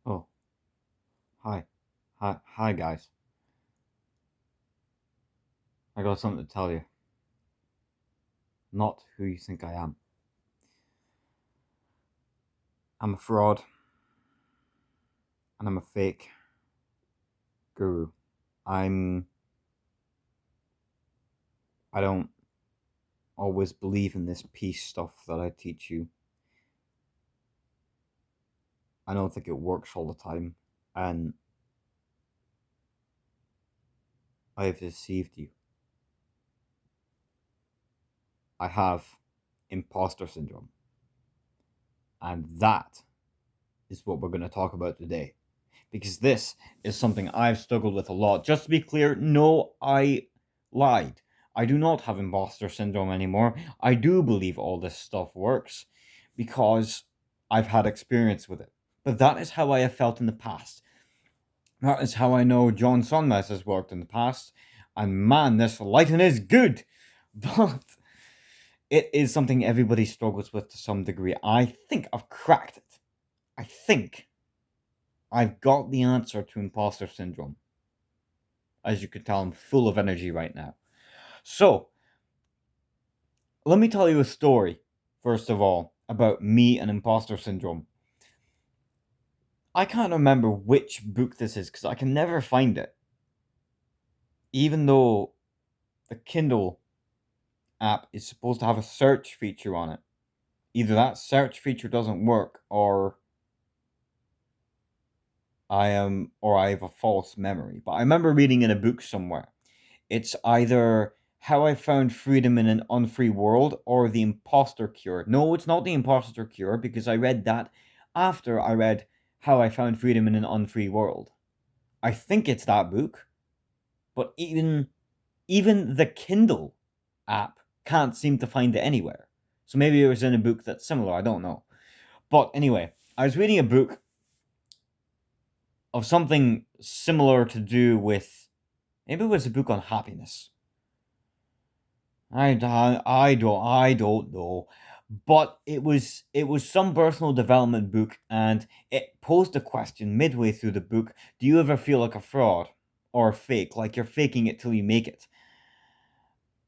Oh, hi. Hi, guys. I got something to tell you. Not who you think I am. I'm a fraud, and I'm a fake guru. I'm. I don't always believe in this peace stuff that I teach you. I don't think it works all the time, and I have deceived you. I have imposter syndrome, and that is what we're going to talk about today. Because this is something I've struggled with a lot. Just to be clear, no, I lied. I do not have imposter syndrome anymore. I do believe all this stuff works because I've had experience with it. But that is how I have felt in the past. That is how I know John Sonmez has worked in the past. And man, this lighting is good. But it is something everybody struggles with to some degree. I think I've cracked it. I think I've got the answer to imposter syndrome. As you can tell, I'm full of energy right now. So, let me tell you a story, first of all, about me and imposter syndrome. I can't remember which book this is because I can never find it. Even though the Kindle app is supposed to have a search feature on it. Either that search feature doesn't work or I have a false memory. But I remember reading in a book somewhere. It's either How I Found Freedom in an Unfree World or The Imposter Cure. No, it's not The Imposter Cure because I read that after I read How I Found Freedom in an Unfree World. I think it's that book, but even the Kindle app can't seem to find it anywhere. So maybe it was in a book that's similar, I don't know. But anyway, I was reading a book of something similar to do with maybe it was a book on happiness. I don't know, but it was some personal development book, and it posed a question midway through the book: Do you ever feel like a fraud or a fake, like you're faking it till you make it?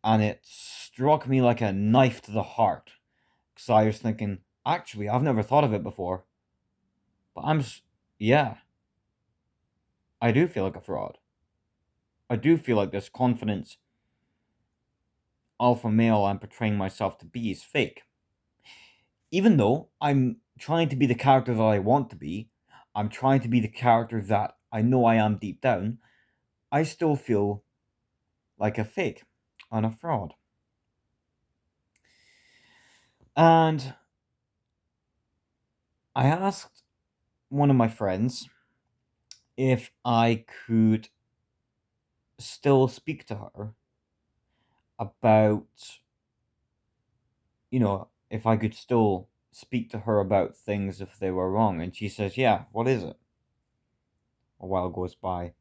And it struck me like a knife to the heart, because I was thinking, actually, I've never thought of it before, but yeah, I do feel like a fraud. I do feel like this confidence alpha male I'm portraying myself to be is fake. Even though I'm trying to be the character that I want to be, I'm trying to be the character that I know I am deep down, I still feel like a fake and a fraud. And I asked one of my friends if I could still speak to her about, if I could still speak to her about things if they were wrong. And she says, yeah, what is it? A while goes by.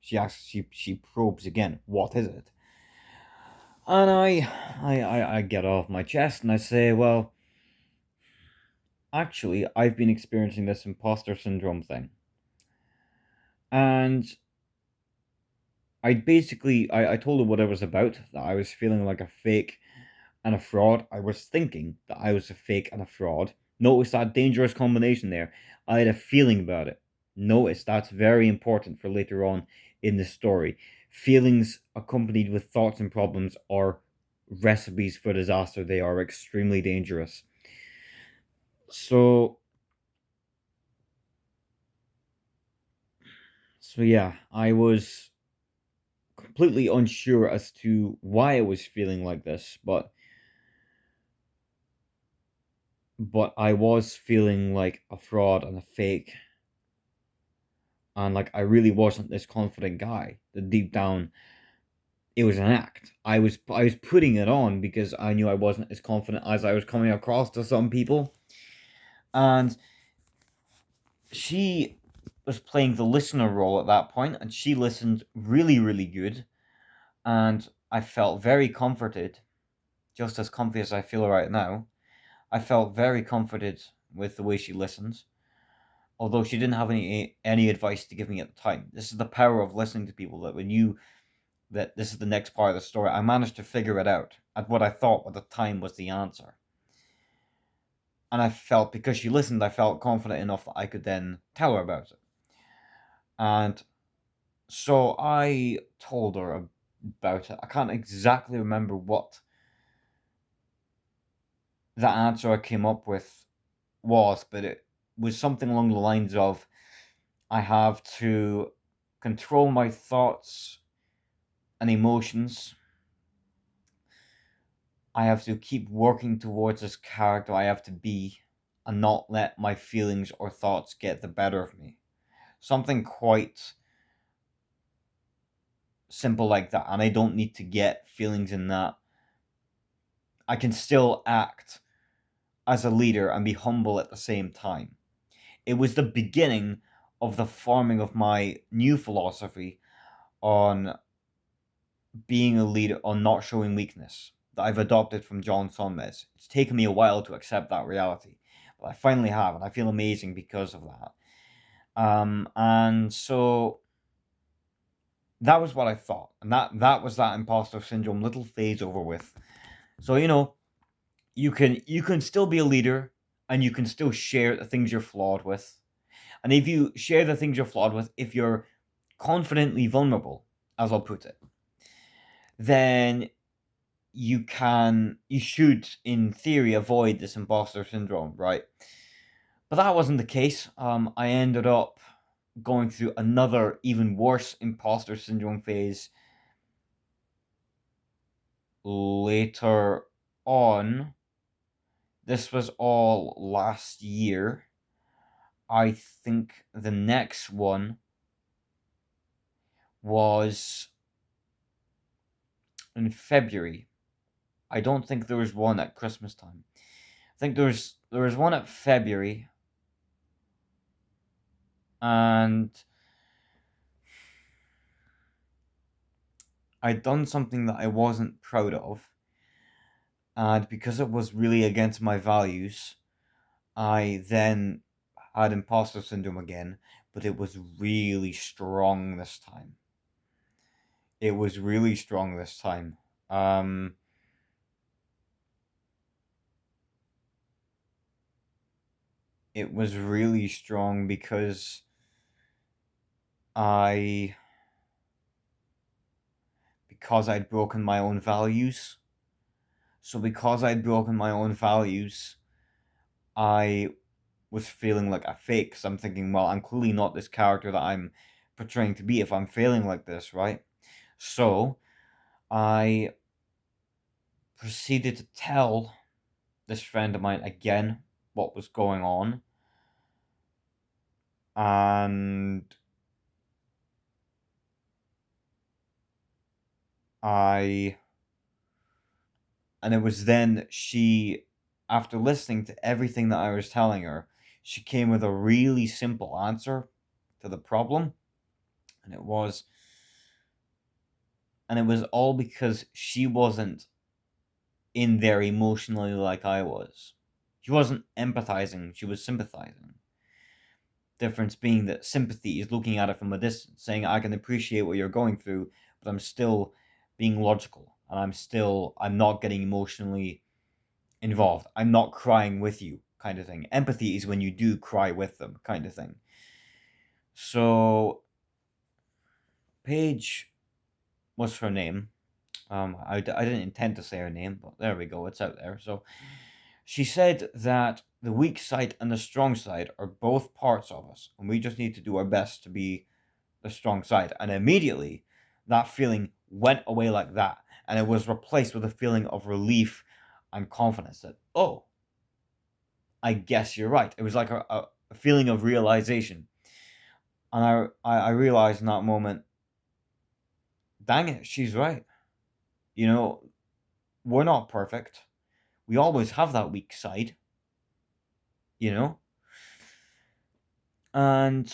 She probes again, what is it? And I get off my chest and I say, well, actually, I've been experiencing this imposter syndrome thing. And I told her what it was about, that I was feeling like a fake and a fraud. I was thinking that I was a fake and a fraud. Notice that dangerous combination there. I had a feeling about it. Notice that's very important for later on in the story. Feelings accompanied with thoughts and problems are recipes for disaster. They are extremely dangerous. So so yeah, I was completely unsure as to why I was feeling like this, but I was feeling like a fraud and a fake, and like I really wasn't this confident guy. That deep down, it was an act. I was putting it on because I knew I wasn't as confident as I was coming across to some people, and she was playing the listener role at that point, and she listened really, really good, and I felt very comforted, just as comfy as I feel right now. I felt very comforted with the way she listens, although she didn't have any advice to give me at the time. This is the power of listening to people, that this is the next part of the story. I managed to figure it out at what I thought at the time was the answer. And I felt, because she listened, I felt confident enough that I could then tell her about it. And so I told her about it. I can't exactly remember what the answer I came up with was, but it was something along the lines of, I have to control my thoughts and emotions. I have to keep working towards this character I have to be, and not let my feelings or thoughts get the better of me. Something quite simple like that. And I don't need to get feelings in that. I can still act as a leader and be humble at the same time. It was the beginning of the forming of my new philosophy on being a leader, on not showing weakness, that I've adopted from John Sonmez. It's taken me a while to accept that reality, but I finally have, and I feel amazing because of that. And so that was what I thought, and that was that imposter syndrome little phase over with. So you can still be a leader, and you can still share the things you're flawed with. And if you share the things you're flawed with, if you're confidently vulnerable, as I'll put it, then you should, in theory, avoid this imposter syndrome, right? But that wasn't the case. I ended up going through another, even worse imposter syndrome phase later on. This was all last year. I think the next one was in February. I don't think there was one at Christmas time. I think there was one at February, and I'd done something that I wasn't proud of, and because it was really against my values, I then had imposter syndrome again, but it was really strong this time. It was really strong this time. Um, it was really strong I because I'd broken my own values. So because I'd broken my own values, I was feeling like a fake. Because I'm thinking, well, I'm clearly not this character that I'm portraying to be if I'm failing like this, right? So I proceeded to tell this friend of mine again what was going on, and I and it was then she, after listening to everything that I was telling her, she came with a really simple answer to the problem, and it was all because she wasn't in there emotionally like I was. She wasn't empathizing, she was sympathizing. Difference being that sympathy is looking at it from a distance, saying, I can appreciate what you're going through, but I'm still being logical, and I'm not getting emotionally involved. I'm not crying with you, kind of thing. Empathy is when you do cry with them, kind of thing. So Paige was her name. I didn't intend to say her name, but there we go, it's out there. So she said that the weak side and the strong side are both parts of us, and we just need to do our best to be the strong side. And immediately, that feeling went away like that, and it was replaced with a feeling of relief and confidence that, oh, I guess you're right. It was like a feeling of realization. And I realized in that moment, dang it, she's right. You know, we're not perfect. We always have that weak side, you know? And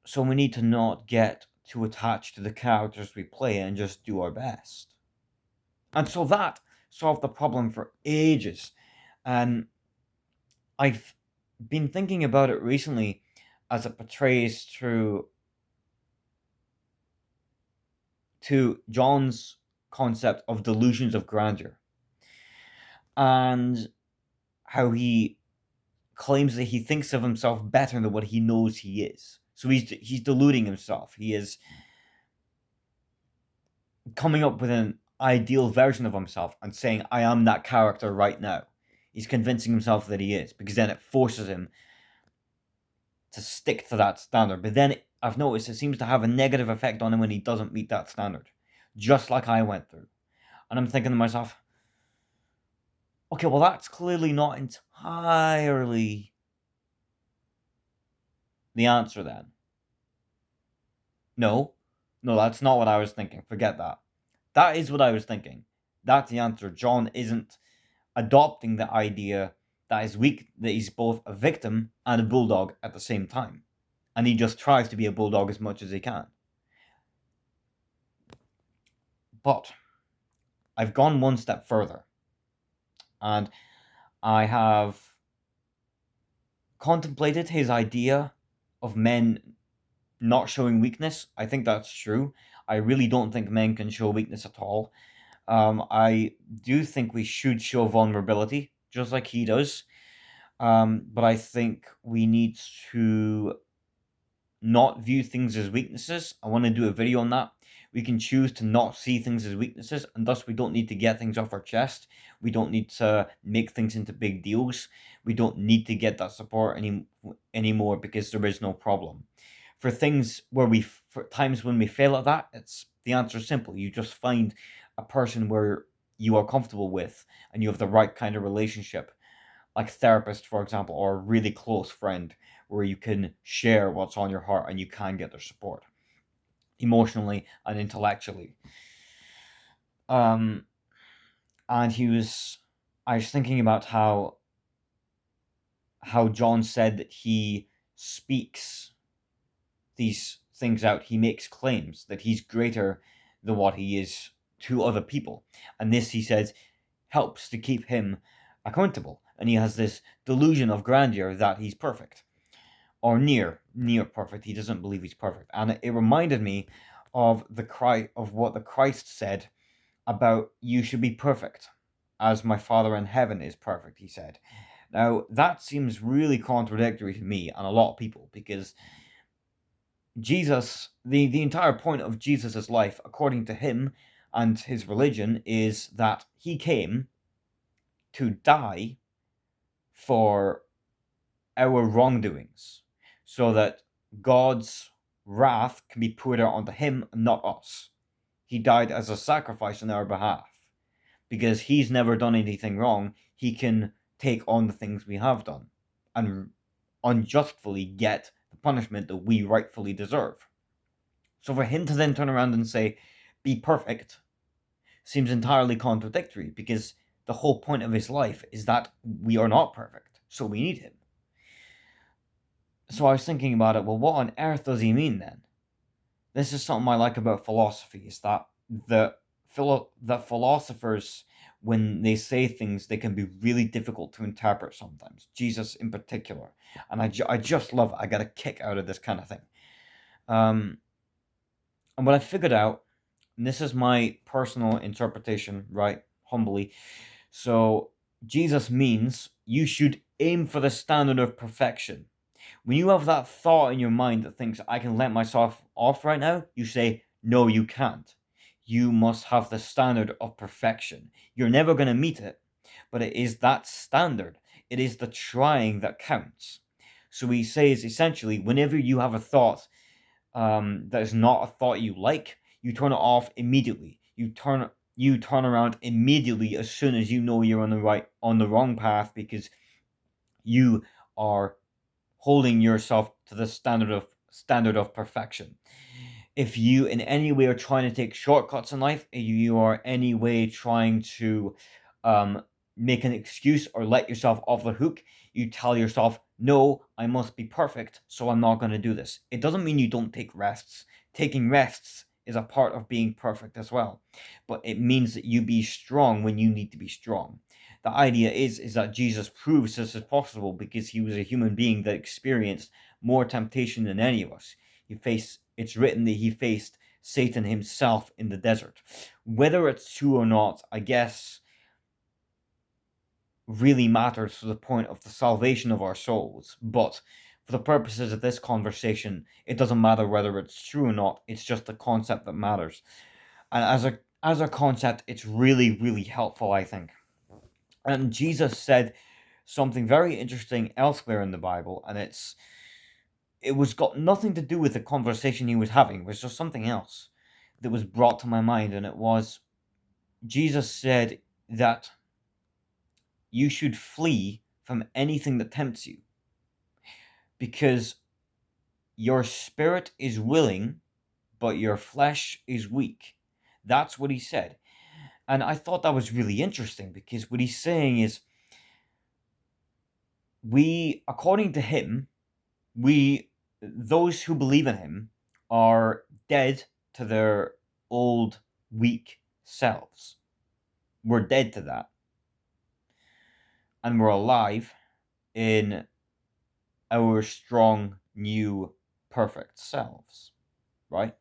so we need to not get too attached to the characters we play and just do our best. And so that solved the problem for ages. And I've been thinking about it recently, as it portrays to John's concept of delusions of grandeur, and how he claims that he thinks of himself better than what he knows he is. So he's deluding himself. He is coming up with an ideal version of himself and saying, I am that character right now. He's convincing himself that he is, because then it forces him to stick to that standard. But then I've noticed it seems to have a negative effect on him when he doesn't meet that standard, just like I went through. And I'm thinking to myself, okay, well, that's clearly not entirely the answer then. No, that's not what I was thinking. Forget that. That is what I was thinking. That's the answer. John isn't adopting the idea that is weak, that he's both a victim and a bulldog at the same time. And he just tries to be a bulldog as much as he can. But I've gone one step further. And I have contemplated his idea of men not showing weakness. I think that's true. I really don't think men can show weakness at all. I do think we should show vulnerability, just like he does. But I think we need to not view things as weaknesses. I want to do a video on that. We can choose to not see things as weaknesses, and thus we don't need to get things off our chest. We don't need to make things into big deals. We don't need to get that support anymore because there is no problem. For things for times when we fail at that, the answer is simple. You just find a person where you are comfortable with and you have the right kind of relationship, like therapist, for example, or a really close friend where you can share what's on your heart and you can get their support emotionally and intellectually. And I was thinking about how John said that he speaks these things out. He makes claims that he's greater than what he is to other people. And this, he says, helps to keep him accountable. And he has this delusion of grandeur that he's perfect. Or near perfect. He doesn't believe he's perfect. And it reminded me of what the Christ said about, you should be perfect as my Father in heaven is perfect, he said. Now, that seems really contradictory to me and a lot of people, because Jesus, the entire point of Jesus' life, according to him and his religion, is that he came to die for our wrongdoings, so that God's wrath can be poured out onto him and not us. He died as a sacrifice on our behalf. Because he's never done anything wrong, he can take on the things we have done and unjustly get the punishment that we rightfully deserve. So for him to then turn around and say, be perfect, seems entirely contradictory, because the whole point of his life is that we are not perfect, so we need him. So I was thinking about it, well, what on earth does he mean then? This is something I like about philosophy, is that philosophers, when they say things, they can be really difficult to interpret sometimes. Jesus in particular. And I just love it. I get a kick out of this kind of thing. And what I figured out, and this is my personal interpretation, right, humbly. So Jesus means you should aim for the standard of perfection. When you have that thought in your mind that thinks, I can let myself off right now, you say, no, you can't. You must have the standard of perfection. You're never going to meet it, but it is that standard. It is the trying that counts. So he says, essentially, whenever you have a thought that is not a thought you like, you turn it off immediately. You turn around immediately as soon as you know you're on the wrong path, because you are holding yourself to the standard of perfection. If you in any way are trying to take shortcuts in life, you are any way trying to make an excuse or let yourself off the hook, you tell yourself, no, I must be perfect, so I'm not going to do this. It doesn't mean you don't take rests. Taking rests is a part of being perfect as well. But it means that you be strong when you need to be strong. The idea is that Jesus proves this is possible because he was a human being that experienced more temptation than any of us. It's written that he faced Satan himself in the desert. Whether it's true or not, I guess, really matters to the point of the salvation of our souls. But for the purposes of this conversation, it doesn't matter whether it's true or not. It's just the concept that matters. And as a concept, it's really, really helpful, I think. And Jesus said something very interesting elsewhere in the Bible, and it was got nothing to do with the conversation he was having. It was just something else that was brought to my mind, and it was Jesus said that you should flee from anything that tempts you because your spirit is willing, but your flesh is weak. That's what he said. And I thought that was really interesting because what he's saying is according to him, those who believe in him are dead to their old weak selves. We're dead to that. And we're alive in our strong, new, perfect selves. Right?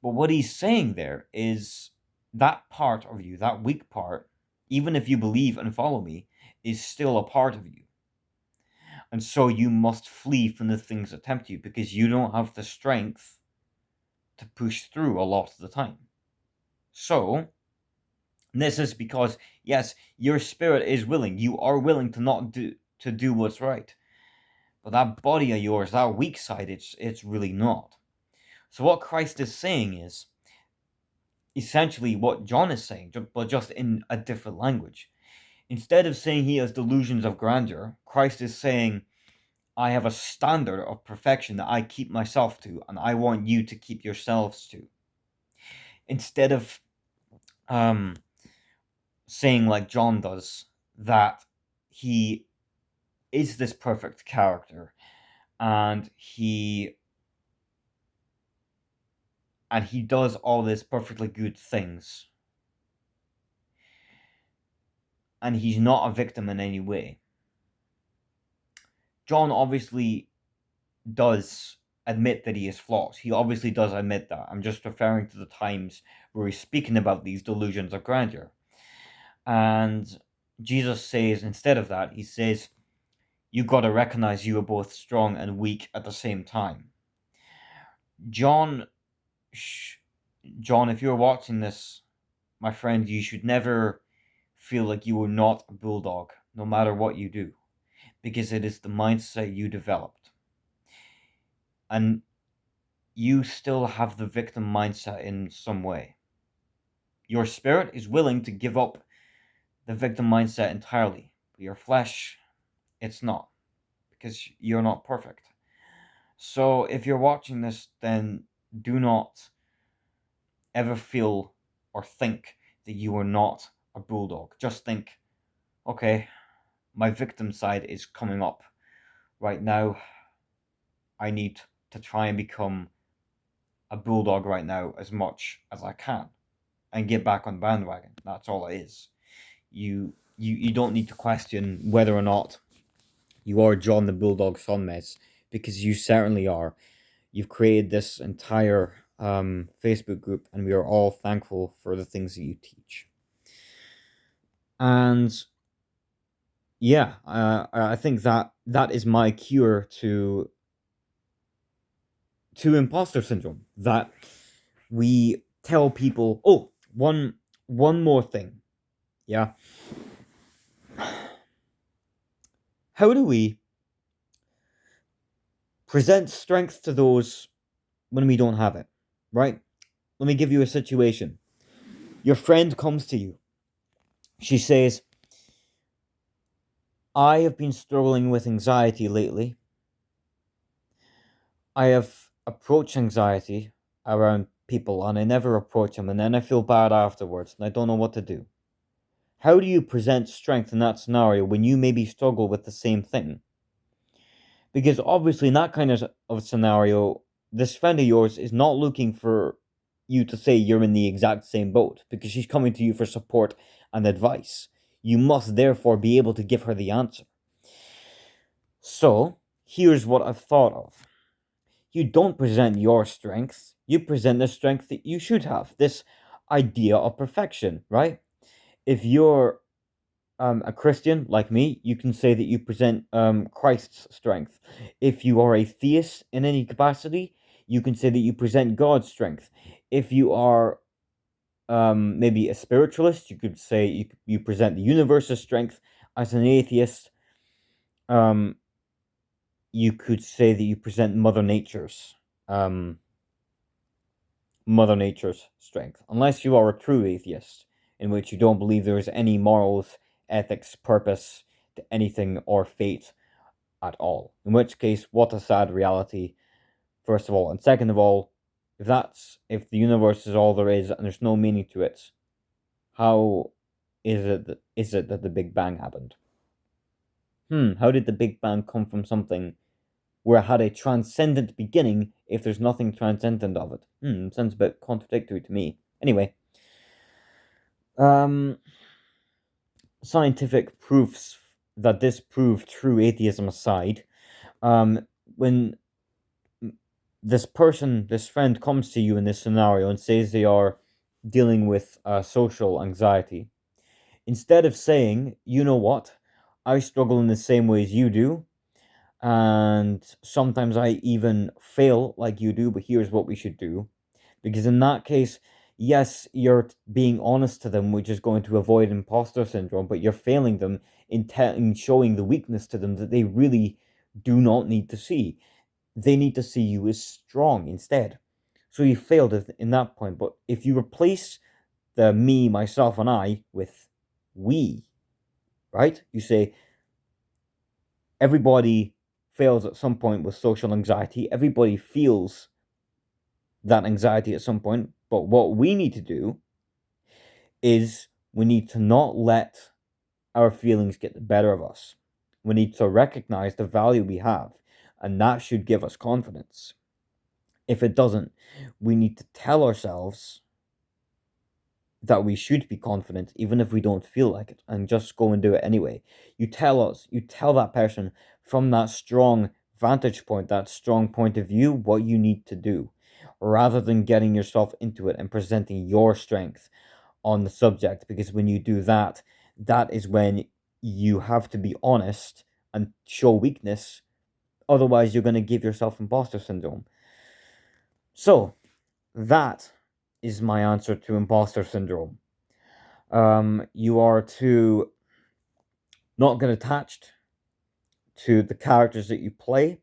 But what he's saying there is that part of you, that weak part, even if you believe and follow me, is still a part of you. And so you must flee from the things that tempt you because you don't have the strength to push through a lot of the time. So, this is because, yes, your spirit is willing. You are willing to do what's right. But that body of yours, that weak side, it's really not. So what Christ is saying is essentially what John is saying, but just in a different language. Instead of saying he has delusions of grandeur, Christ is saying, I have a standard of perfection that I keep myself to, and I want you to keep yourselves to. Instead of saying like John does, that he is this perfect character, and he does all these perfectly good things, and he's not a victim in any way. John obviously does admit that he is flawed. He obviously does admit that. I'm just referring to the times where he's speaking about these delusions of grandeur. And Jesus says, instead of that, he says, you got to recognize you are both strong and weak at the same time. John, if you're watching this, my friend, you should never feel like you are not a bulldog, no matter what you do, because it is the mindset you developed. And you still have the victim mindset in some way. Your spirit is willing to give up the victim mindset entirely, but your flesh, it's not, because you're not perfect. So if you're watching this, then do not ever feel or think that you are not a bulldog. Just think, okay, my victim side is coming up right now. I need to try and become a bulldog right now as much as I can and get back on the bandwagon. That's all it is. You don't need to question whether or not you are John the Bulldog Sonmez, because you certainly are. You've created this entire Facebook group, and we are all thankful for the things that you teach. And yeah, I think that is my cure to imposter syndrome. That we tell people, oh, one more thing. Yeah. How do we present strength to those when we don't have it, right? Let me give you a situation. Your friend comes to you. She says, I have been struggling with anxiety lately. I have approached anxiety around people and I never approach them, and then I feel bad afterwards and I don't know what to do. How do you present strength in that scenario when you maybe struggle with the same thing? Because obviously in that kind of scenario, this friend of yours is not looking for you to say you're in the exact same boat, because she's coming to you for support and advice. You must therefore be able to give her the answer. So, here's what I've thought of. You don't present your strengths, you present the strength that you should have. This idea of perfection, right? If you're a Christian like me, you can say that you present Christ's strength. If you are a theist in any capacity, you can say that you present God's strength. If you are maybe a spiritualist, you could say you present the universe's strength. As an atheist, um, you could say that you present um, Mother Nature's strength, unless you are a true atheist, in which you don't believe there is any morals, ethics, purpose to anything or fate at all. In which case, what a sad reality, first of all. And second of all, if the universe is all there is and there's no meaning to it, how is it that the Big Bang happened? How did the Big Bang come from something where it had a transcendent beginning if there's nothing transcendent of it? Sounds a bit contradictory to me. Anyway, scientific proofs that disprove true atheism aside, when this friend comes to you in this scenario and says they are dealing with social anxiety, instead of saying, you know what, I struggle in the same ways you do, and sometimes I even fail like you do, but here's what we should do. Because in that case, yes, you're being honest to them, which is going to avoid imposter syndrome, but you're failing them in showing the weakness to them that they really do not need to see. They need to see you as strong instead. So you failed in that point. But if you replace the me, myself, and I with we, right? You say, everybody fails at some point with social anxiety. Everybody feels that anxiety at some point. But what we need to do is we need to not let our feelings get the better of us. We need to recognize the value we have, and that should give us confidence. If it doesn't, we need to tell ourselves that we should be confident even if we don't feel like it, and just go and do it anyway. You tell that person from that strong vantage point, that strong point of view, what you need to do, rather than getting yourself into it and presenting your strength on the subject. Because when you do that, that is when you have to be honest and show weakness. Otherwise, you're going to give yourself imposter syndrome. So that is my answer to imposter syndrome. You are to not get attached to the characters that you play.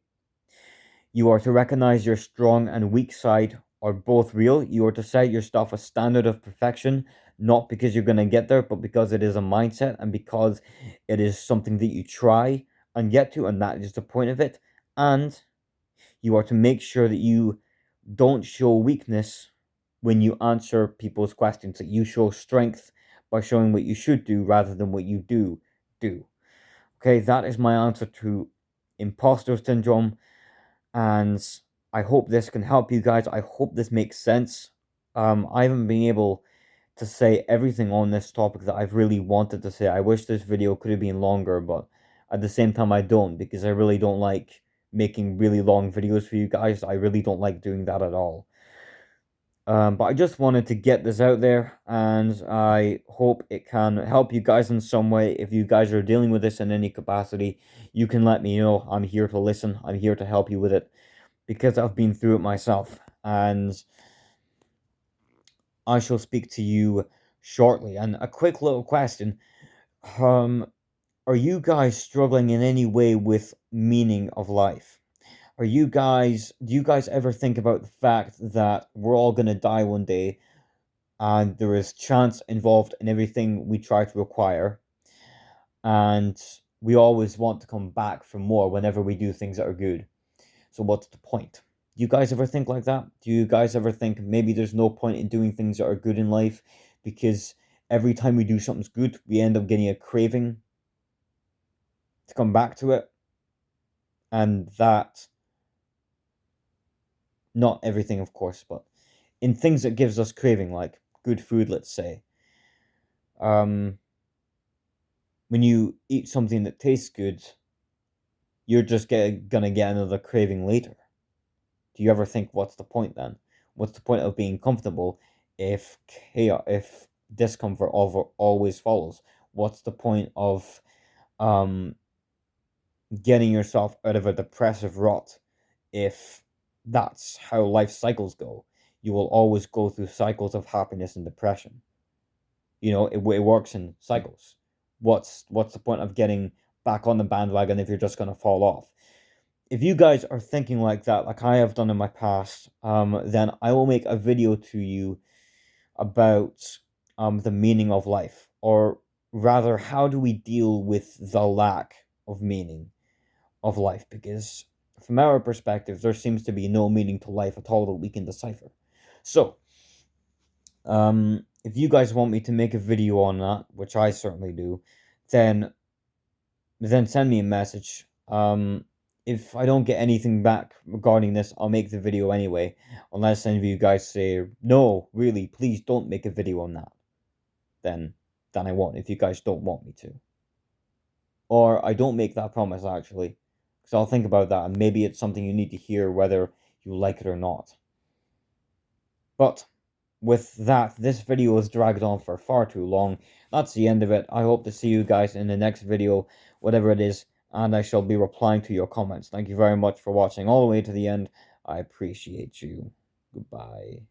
You are to recognize your strong and weak side are both real. You are to set yourself a standard of perfection, not because you're going to get there, but because it is a mindset and because it is something that you try and get to, and that is the point of it. And you are to make sure that you don't show weakness when you answer people's questions, that you show strength by showing what you should do rather than what you do. Okay, that is my answer to imposter syndrome, and I hope this can help you guys. I hope this makes sense. I haven't been able to say everything on this topic that I've really wanted to say. I wish this video could have been longer, but at the same time I don't, because I really don't like making really long videos for you guys. I really don't like doing that at all. But I just wanted to get this out there, and I hope it can help you guys in some way. If you guys are dealing with this in any capacity, you can let me know. I'm here to listen. I'm here to help you with it, because I've been through it myself. And I shall speak to you shortly. And a quick little question. Are you guys struggling in any way with meaning of life? Do you guys ever think about the fact that we're all going to die one day, and there is chance involved in everything we try to acquire, and we always want to come back for more whenever we do things that are good? So what's the point? Do you guys ever think like that? Do you guys ever think maybe there's no point in doing things that are good in life, because every time we do something good, we end up getting a craving to come back to it? And that, not everything, of course, but in things that gives us craving, like good food, let's say, when you eat something that tastes good, you're just gonna get another craving later. Do you ever think, what's the point then? What's the point of being comfortable if chaos, if discomfort always follows? What's the point of um getting yourself out of a depressive rut if that's how life cycles go? You will always go through cycles of happiness and depression. It works in cycles. What's the point of getting back on the bandwagon if you're just going to fall off? If you guys are thinking like that, like I have done in my past, then I will make a video to you about the meaning of life, or rather, how do we deal with the lack of meaning of life? Because from our perspective, there seems to be no meaning to life at all that we can decipher. So, if you guys want me to make a video on that, which I certainly do, then send me a message. If I don't get anything back regarding this, I'll make the video anyway, unless any of you guys say, no, really, please don't make a video on that. Then I won't, if you guys don't want me to. Or I don't make that promise, actually, because I'll think about that, and maybe it's something you need to hear whether you like it or not. But with that, this video has dragged on for far too long. That's the end of it. I hope to see you guys in the next video, whatever it is, and I shall be replying to your comments. Thank you very much for watching all the way to the end. I appreciate you. Goodbye.